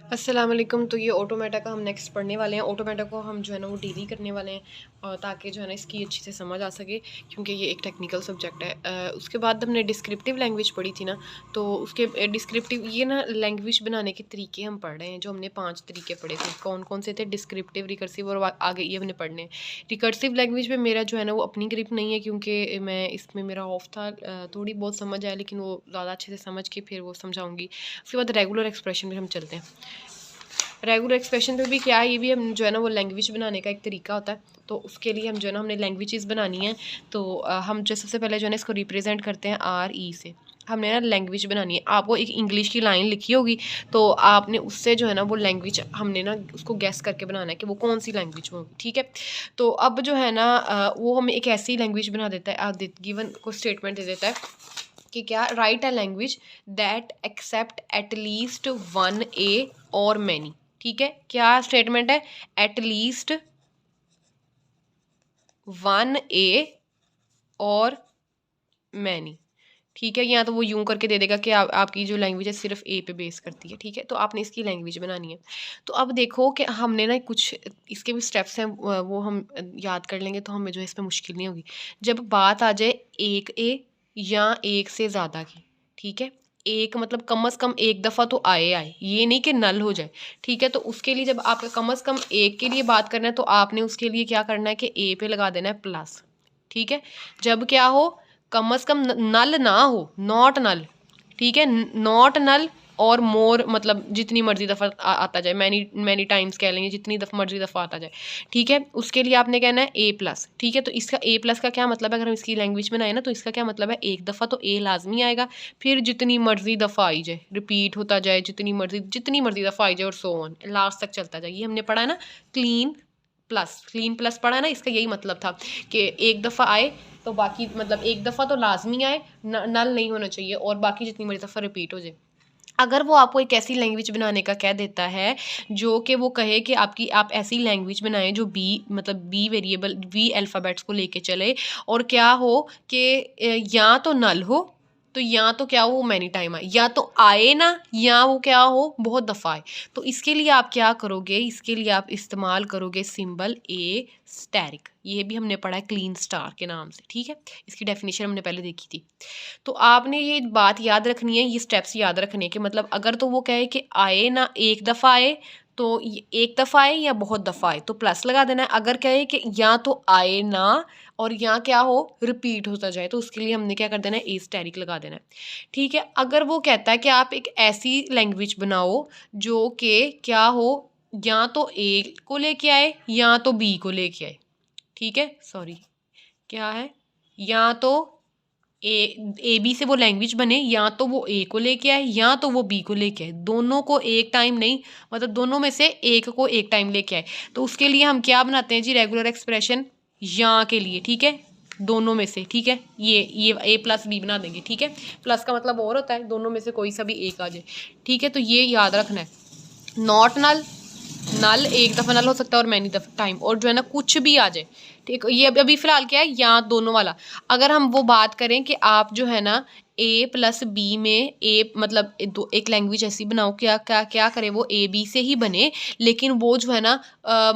अस्सलाम वालेकुम। तो ये ऑटोमेटा का हम नेक्स्ट पढ़ने वाले हैं। ऑटोमेटा को हम जो है ना वो डेली करने वाले हैं ताकि जो है ना इसकी अच्छी से समझ आ सके, क्योंकि ये एक टेक्निकल सब्जेक्ट है। उसके बाद हमने डिस्क्रिप्टिव लैंग्वेज पढ़ी थी ना, तो उसके डिस्क्रिप्टिव ये ना लैंग्वेज बनाने के तरीके हम पढ़ रहे हैं। जो हमने 5 तरीके पढ़े थे, कौन कौन से थे? डिस्क्रिप्टिव, रिकर्सिव और आगे ये हमने पढ़ने हैं। रिकर्सिव लैंग्वेज में मेरा जो है ना वो अपनी ग्रिप नहीं है, क्योंकि मैं इसमें मेरा ऑफ था। थोड़ी बहुत समझ आया, लेकिन वो ज़्यादा अच्छे से समझ के फिर वो समझाऊंगी। उसके बाद रेगुलर एक्सप्रेशन में हम चलते हैं। रेगुलर एक्सप्रेशन पे भी क्या है, ये भी हम जो है ना वो लैंग्वेज बनाने का एक तरीका होता है। तो उसके लिए हम जो है ना हमने लैंग्वेजेस बनानी है। तो हम जो सबसे पहले जो है ना इसको रिप्रेजेंट करते हैं RE से। हमने ना लैंग्वेज बनानी है। आपको एक इंग्लिश की लाइन लिखी होगी, तो आपने उससे जो है ना वो लैंग्वेज हमने ना उसको गैस करके बनाना है कि वो कौन सी लैंग्वेज होगी। ठीक है, तो अब जो है ना वो हमें एक ऐसी लैंग्वेज बना देता है। गिवन को स्टेटमेंट दे देता है कि क्या, write a language that accept at least one a or many. ठीक है, क्या स्टेटमेंट है? Eight least one a or many. ठीक है, या तो वो यूं करके दे देगा कि आपकी जो लैंग्वेज है सिर्फ ए पे बेस करती है। ठीक है, तो आपने इसकी लैंग्वेज बनानी है। तो अब देखो कि हमने ना कुछ इसके भी स्टेप्स हैं, वो हम याद कर लेंगे तो हमें जो है इसमें मुश्किल नहीं होगी। जब बात आ जाए एक ए या एक से ज़्यादा की, ठीक है, एक मतलब कम अज़ कम एक दफ़ा तो आए आए, ये नहीं कि नल हो जाए। ठीक है, तो उसके लिए जब आप कम अज़ कम एक के लिए बात करना है, तो आपने उसके लिए क्या करना है कि ए पे लगा देना है प्लस। ठीक है, जब क्या हो, कम अज़ कम नल ना हो, नॉट नल। ठीक है, नॉट नल और मोर मतलब जितनी मर्जी दफ़ा आता जाए, मैनी मैनी टाइम्स कह लेंगे, जितनी मर्जी दफ़ा आता जाए। ठीक है, उसके लिए आपने कहना है ए प्लस। ठीक है, तो इसका ए प्लस का क्या मतलब है? अगर हम इसकी लैंग्वेज बनाए ना, तो इसका क्या मतलब है? एक दफ़ा तो ए लाजमी आएगा, फिर जितनी मर्जी दफ़ा आई जाए, रिपीट होता जाए, जितनी मर्जी दफ़ा आई जाए और सो ऑन, लास्ट तक चलता जाए। ये हमने पढ़ा है ना, क्लीन क्लीन प्लस पढ़ा है ना, इसका यही मतलब था कि एक दफ़ा आए तो बाकी मतलब एक दफ़ा तो लाजमी आए, नल नहीं होना चाहिए, और बाकी जितनी मर्जी दफ़ा रिपीट हो जाए। अगर वो आपको एक ऐसी लैंग्वेज बनाने का कह देता है जो कि वो कहे कि आप ऐसी लैंग्वेज बनाएं जो बी वेरिएबल बी अल्फ़ाबेट्स को लेके चले, और क्या हो कि या तो नल हो, तो या तो क्या हो वो मैनी टाइम आए, या तो आए ना, या वो क्या हो बहुत दफ़ा आए। तो इसके लिए आप क्या करोगे? इसके लिए आप इस्तेमाल करोगे सिंबल ए स्टैरिक। ये भी हमने पढ़ा है क्लीन स्टार के नाम से। ठीक है, इसकी डेफिनेशन हमने पहले देखी थी। तो आपने ये बात याद रखनी है, ये स्टेप्स याद रखने हैं कि मतलब अगर तो वो कहे कि आए ना एक दफ़ा आए, तो एक दफ़ा आए या बहुत दफ़ा आए, तो प्लस लगा देना है। अगर कहे कि या तो आए ना और या क्या हो रिपीट होता जाए, तो उसके लिए हमने क्या कर देना है? ए स्टैरिक लगा देना है। ठीक है, अगर वो कहता है कि आप एक ऐसी लैंग्वेज बनाओ जो कि क्या हो, या तो ए को लेके आए या तो बी को लेके आए। ठीक है, सॉरी, क्या है, या तो ए बी से वो लैंग्वेज बने, या तो वो ए को लेके आए या तो वो बी को लेके आए, दोनों को एक टाइम नहीं, मतलब दोनों में से एक को एक टाइम लेके आए। तो उसके लिए हम क्या बनाते हैं जी? रेगुलर एक्सप्रेशन या के लिए। ठीक है, दोनों में से। ठीक है, ये ए प्लस बी बना देंगे। ठीक है, प्लस का मतलब और होता है दोनों में से कोई सा भी एक आ जाए। ठीक है, तो ये याद रखना है। नॉट नल, नल एक दफ़ा नल हो सकता है और मैनी दफ़ा टाइम, और जो है ना कुछ भी आ जाए। ठीक, ये अभी फ़िलहाल क्या है? या दोनों वाला। अगर हम वो बात करें कि आप जो है ना ए प्लस बी में ए मतलब एक लैंग्वेज ऐसी बनाओ, क्या क्या क्या करे, वो ए बी से ही बने, लेकिन वो जो है ना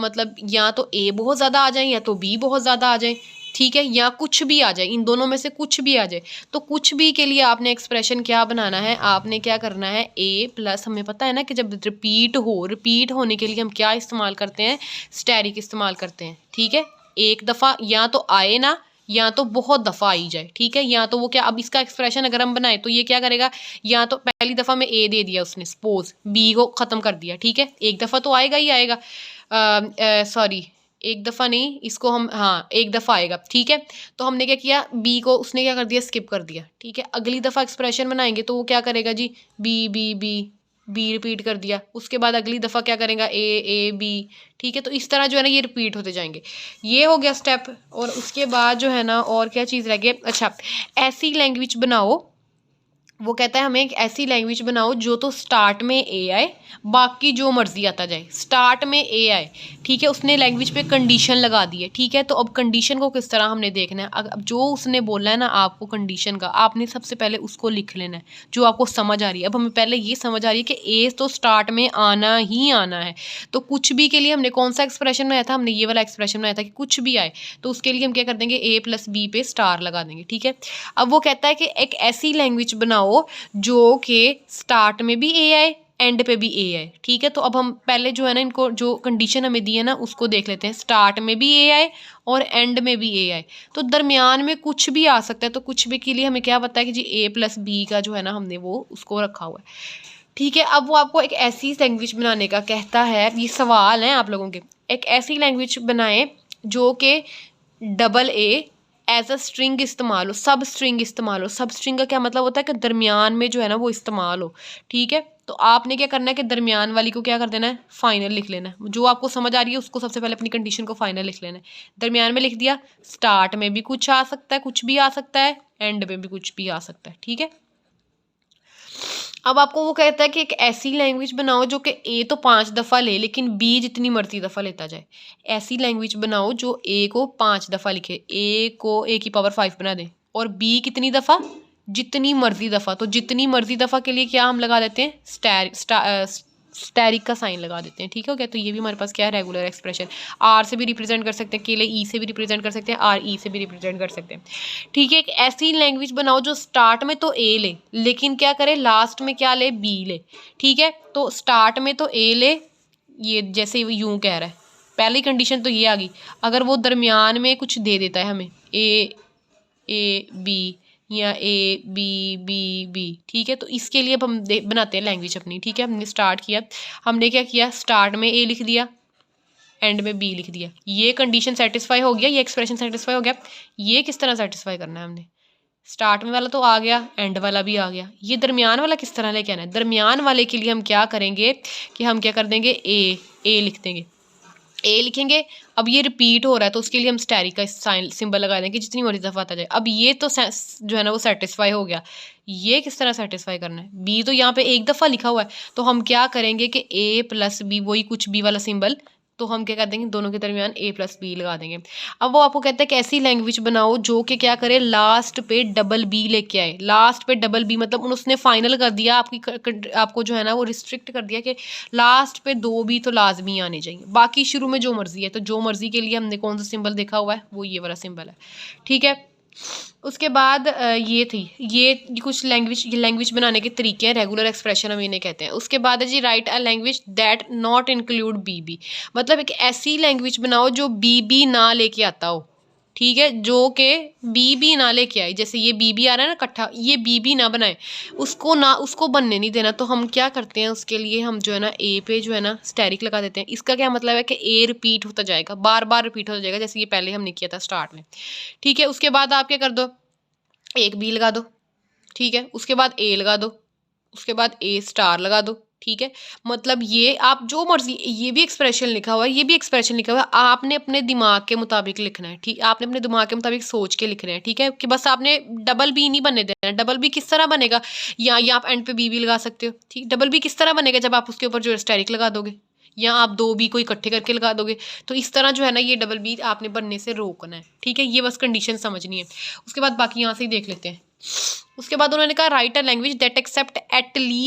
मतलब या तो ए बहुत ज़्यादा आ जाए या तो बी बहुत ज़्यादा आ जाए। ठीक है, या कुछ भी आ जाए, इन दोनों में से कुछ भी आ जाए। तो कुछ भी के लिए आपने एक्सप्रेशन क्या बनाना है? आपने क्या करना है? ए प्लस, हमें पता है ना कि जब रिपीट होने के लिए हम क्या इस्तेमाल करते हैं? स्टैरिक इस्तेमाल करते हैं। ठीक है, एक दफ़ा या तो आए ना, या तो बहुत दफ़ा आई जाए। ठीक है, या तो वो क्या, अब इसका एक्सप्रेशन अगर हम बनाए तो ये क्या करेगा? या तो पहली दफ़ा में ए दे दिया उसने, सपोज बी को ख़त्म कर दिया। ठीक है, एक दफ़ा तो आएगा ही आएगा, सॉरी एक दफ़ा नहीं, इसको हम, हाँ एक दफ़ा आएगा। ठीक है, तो हमने क्या किया? बी को उसने क्या कर दिया? स्किप कर दिया। ठीक है, अगली दफ़ा एक्सप्रेशन बनाएंगे तो वो क्या करेगा जी? B b b b repeat कर दिया, उसके बाद अगली दफ़ा क्या करेगा? A b. ठीक है, तो इस तरह जो है ना ये रिपीट होते जाएंगे। ये हो गया स्टेप। और उसके बाद जो है ना और क्या चीज़ रह गई? अच्छा, ऐसी लैंग्वेज बनाओ वो कहता है हमें एक ऐसी लैंग्वेज बनाओ जो तो स्टार्ट में ए आए, बाकी जो मर्जी आता जाए। स्टार्ट में ए आए, ठीक है, उसने लैंग्वेज पे कंडीशन लगा दी है, ठीक है। तो अब कंडीशन को किस तरह हमने देखना है, अब जो उसने बोला है ना आपको कंडीशन का, आपने सबसे पहले उसको लिख लेना है जो आपको समझ आ रही है। अब हमें पहले ये समझ आ रही है कि ए तो स्टार्ट में आना ही आना है। तो कुछ भी के लिए हमने कौन सा एक्सप्रेशन बनाया था, हमने ये वाला एक्सप्रेशन बनाया था कि कुछ भी आए, तो उसके लिए हम क्या कर देंगे, ए प्लस बी पे स्टार लगा देंगे, ठीक है। अब वो कहता है कि एक ऐसी लैंग्वेज बनाओ जो कि स्टार्ट में भी ए आए, एंड पे भी ए आए, ठीक है। तो अब हम पहले जो है ना इनको जो कंडीशन हमें दी है ना उसको देख लेते हैं। स्टार्ट में भी ए आए और एंड में भी ए आए, तो दरमियान में कुछ भी आ सकता है। तो कुछ भी के लिए हमें क्या पता है कि जी ए प्लस बी का जो है ना हमने वो उसको रखा हुआ है, ठीक है। अब वो आपको एक ऐसी लैंग्वेज बनाने का कहता है, ये सवाल है आप लोगों के, एक ऐसी लैंग्वेज बनाएं जो कि double a as a string इस्तेमाल हो, सब स्ट्रिंग इस्तेमाल हो। सब स्ट्रिंग का क्या मतलब होता है कि दरमियान में जो है ना वो इस्तेमाल हो, ठीक है। तो आपने क्या करना है कि दरमियान वाली को क्या कर देना है, फाइनल लिख लेना है। जो आपको समझ आ रही है उसको सबसे पहले अपनी कंडीशन को फाइनल लिख लेना है। दरमियान में लिख दिया, स्टार्ट में भी कुछ आ सकता है, कुछ भी आ सकता है, एंड में भी कुछ भी आ सकता है, ठीक है। अब आपको वो कहता है कि एक ऐसी लैंग्वेज बनाओ जो कि ए तो 5 दफ़ा ले लेकिन बी जितनी मर्जी दफ़ा लेता जाए। ऐसी लैंग्वेज बनाओ जो ए को 5 दफ़ा लिखे, ए को ए की पावर 5 बना दे, और बी कितनी दफ़ा, जितनी मर्जी दफ़ा। तो जितनी मर्जी दफ़ा के लिए क्या हम लगा देते हैं, स्टैरिक का साइन लगा देते हैं, ठीक है। तो ये भी हमारे पास क्या है, रेगुलर एक्सप्रेशन। आर से भी रिप्रेजेंट कर सकते हैं, के लिए ई से भी रिप्रेजेंट कर सकते हैं, आर ई से भी रिप्रेजेंट कर सकते हैं, ठीक है। एक ऐसी लैंग्वेज बनाओ जो स्टार्ट में तो ए ले लेकिन क्या करे, लास्ट में क्या ले, बी ले, ठीक है। तो स्टार्ट में तो ए ले, ये जैसे यूं कह रहा है, पहली कंडीशन तो ये आ गई। अगर वो दरमियान में कुछ दे देता है हमें, ए बी या ए बी बी बी, ठीक है। तो इसके लिए अब हम बनाते हैं लैंग्वेज अपनी, ठीक है। हमने स्टार्ट किया, हमने क्या किया, स्टार्ट में ए लिख दिया, एंड में बी लिख दिया। ये कंडीशन सेटिस्फाई हो गया, ये एक्सप्रेशन सेटिस्फाई हो गया। ये किस तरह सेटिस्फाई करना है हमने, स्टार्ट में वाला तो आ गया, एंड वाला भी आ गया, ये दरमियान वाला किस तरह लेके आना है। दरमियान वाले के लिए हम क्या करेंगे कि हम क्या कर देंगे, ए लिख देंगे, ए लिखेंगे। अब ये रिपीट हो रहा है तो उसके लिए हम स्टैरिक का साइन सिंबल लगा देंगे जितनी मर्जी दफ़ा आता जाए। अब ये तो जो है ना वो सेटिस्फाई हो गया। ये किस तरह सेटिस्फाई करना है, बी तो यहाँ पे एक दफ़ा लिखा हुआ है, तो हम क्या करेंगे कि ए प्लस बी, वही कुछ बी वाला सिंबल, तो हम क्या कर देंगे, दोनों के दरमियान ए प्लस बी लगा देंगे। अब वो आपको कहता है कि ऐसी लैंग्वेज बनाओ जो कि क्या करे, लास्ट पे डबल बी लेके आए। लास्ट पे डबल बी मतलब उसने फाइनल कर दिया आपको जो है ना वो रिस्ट्रिक्ट कर दिया कि लास्ट पे 2 बी तो लाजमी आने चाहिए, बाकी शुरू में जो मर्जी है। तो जो मर्जी के लिए हमने कौन सा सिंबल देखा हुआ है, वो ये वाला सिंबल है, ठीक है। उसके बाद ये कुछ लैंग्वेज बनाने के तरीके हैं, रेगुलर एक्सप्रेशन हम इन्हें कहते हैं। उसके बाद है जी, write a language that not include b b, मतलब एक ऐसी लैंग्वेज बनाओ जो बी बी ना लेके आता हो, ठीक है, जो कि बी बी ना लेके आए। जैसे ये बी बी आ रहा है ना इकट्ठा, ये बी बी ना बनाए, उसको बनने नहीं देना। तो हम क्या करते हैं, उसके लिए हम जो है ना ए पे जो है ना स्टैरिक लगा देते हैं। इसका क्या मतलब है कि ए रिपीट होता जाएगा, बार बार रिपीट होता जाएगा, जैसे ये पहले हमने किया था स्टार्ट में, ठीक है। उसके बाद आप क्या कर दो, एक बी लगा दो, ठीक है। उसके बाद ए लगा दो, उसके बाद ए स्टार लगा दो, ठीक है। मतलब ये आप जो मर्जी, ये भी एक्सप्रेशन लिखा हुआ है, ये भी एक्सप्रेशन लिखा हुआ है, आपने अपने दिमाग के मुताबिक लिखना है, ठीक। आपने अपने दिमाग के मुताबिक सोच के लिखना है, ठीक है। कि बस आपने डबल बी नहीं बनने देना है। डबल बी किस तरह बनेगा, या आप एंड पे बी लगा सकते हो, ठीक। डबल बी किस तरह बनेगा, जब आप उसके ऊपर जो स्टैरिक लगा दोगे, या आप 2 बी को इकट्ठे करके लगा दोगे। तो इस तरह जो है ना ये डबल बी आपने बनने से रोकना है, ठीक है। ये बस कंडीशन समझनी है। उसके बाद बाकी यहाँ से ही देख लेते हैं। उसके बाद उन्होंने कहा, right a language that accept at least